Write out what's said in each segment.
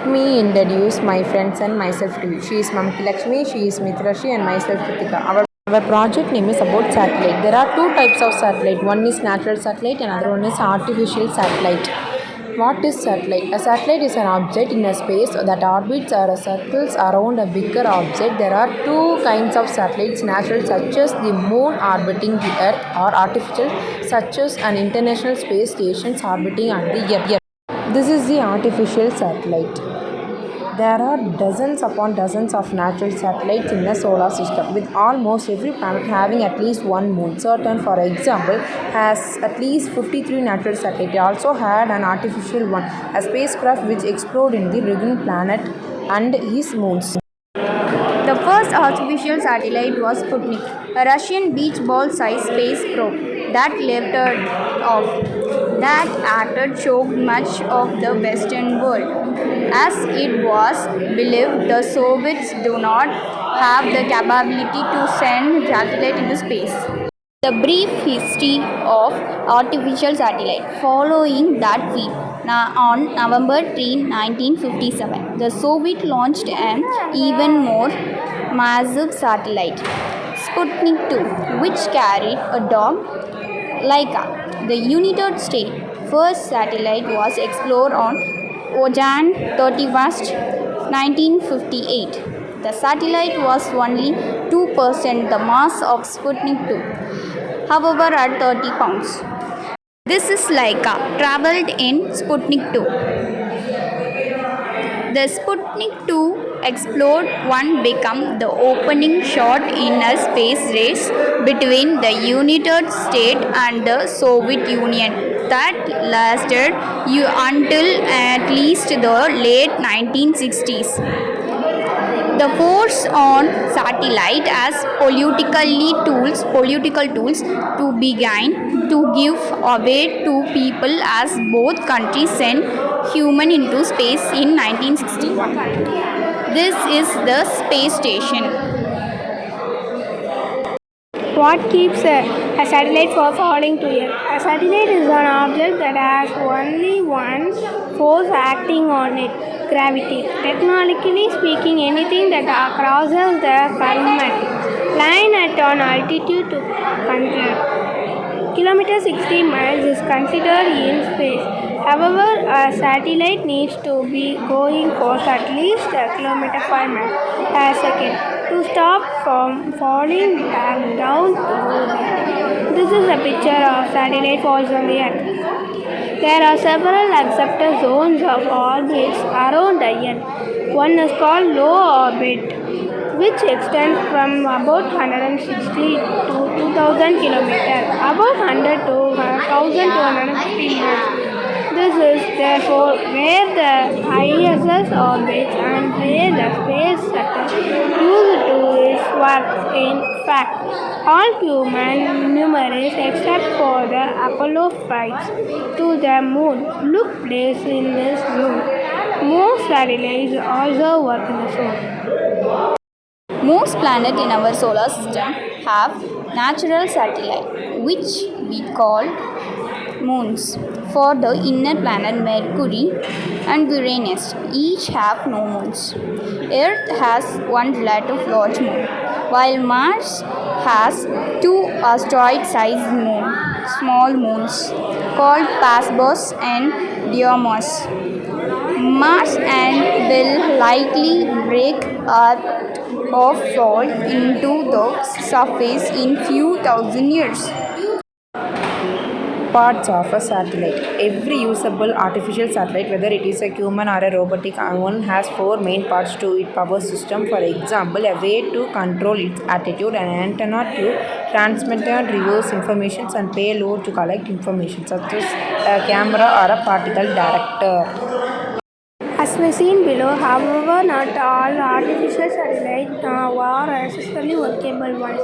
Let me introduce my friends and myself to you. She is Mamaki Lakshmi, she is Mitrashi, and myself Kritika. Our project name is about satellite. There are two types of satellite. One is natural satellite, and another one is artificial satellite. What is satellite? A satellite is an object in a space that orbits or circles around a bigger object. There are two kinds of satellites: natural, such as the moon orbiting the Earth, or artificial, such as an international space stations orbiting on the Earth. This is the artificial satellite. There are dozens upon dozens of natural satellites in the solar system, with almost every planet having at least one moon. Saturn, for example, has at least 53 natural satellites. It also had an artificial one, a spacecraft which explored in the Ryugu planet and his moons. The first artificial satellite was Sputnik, a Russian beach ball sized space probe that lifted off. That acted choked much of the Western world, as it was believed the Soviets do not have the capability to send satellite into space. The brief history of artificial satellite following that feat. On November 3, 1957, the Soviet launched an even more massive satellite, Sputnik 2, which carried a dog, Laika. The United States' first satellite was explored on Jan 31, 1958. The satellite was only 2% the mass of Sputnik 2, however, at 30 pounds. This is Laika, traveled in Sputnik 2. The Sputnik 2 Explode 1 became the opening shot in a space race between the United States and the Soviet Union that lasted until at least the late 1960s. The force on satellite as political tools to begin to give away to people as both countries sent human into space in 1961. This is the space station. What keeps a satellite from falling to Earth? A satellite is an object that has only one force acting on it, gravity. Technically speaking, anything that crosses the firmament line at an altitude to 100 kilometers 60 miles is considered in space. However, a satellite needs to be going for at least a kilometer 5 miles a second to stop from falling back down to Earth. This is a picture of satellite falls on the Earth. There are several accepted zones of orbits around the Earth. One is called low orbit, which extends from about 160 to 2000 kilometers, about 100 to 1250 miles. This is therefore where the ISS orbits and where the space shuttle used to its work. In fact, all human numerous except for the Apollo flights to the moon took place in this zone. Most satellites also work in the zone. Most planets in our solar system have natural satellites, which we call moons. For the inner planet Mercury and Uranus, each have no moons. Earth has one relatively large moon, while Mars has two asteroid-sized small moons called Phobos and Deimos. Mars and will likely break up or fall into the surface in few thousand years. Parts of a satellite. Every usable artificial satellite, whether it is a human or a robotic one, has four main parts to its power system. For example, a way to control its attitude, an antenna to transmit and reverse information, and payload to collect information, such as a camera or a particle detector. As we seen below, however, not all artificial satellites are necessarily workable ones.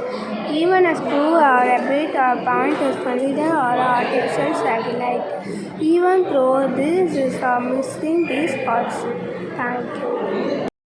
Even a screw or a bit or point is considered an artificial satellite, even though this is missing these parts. Thank you.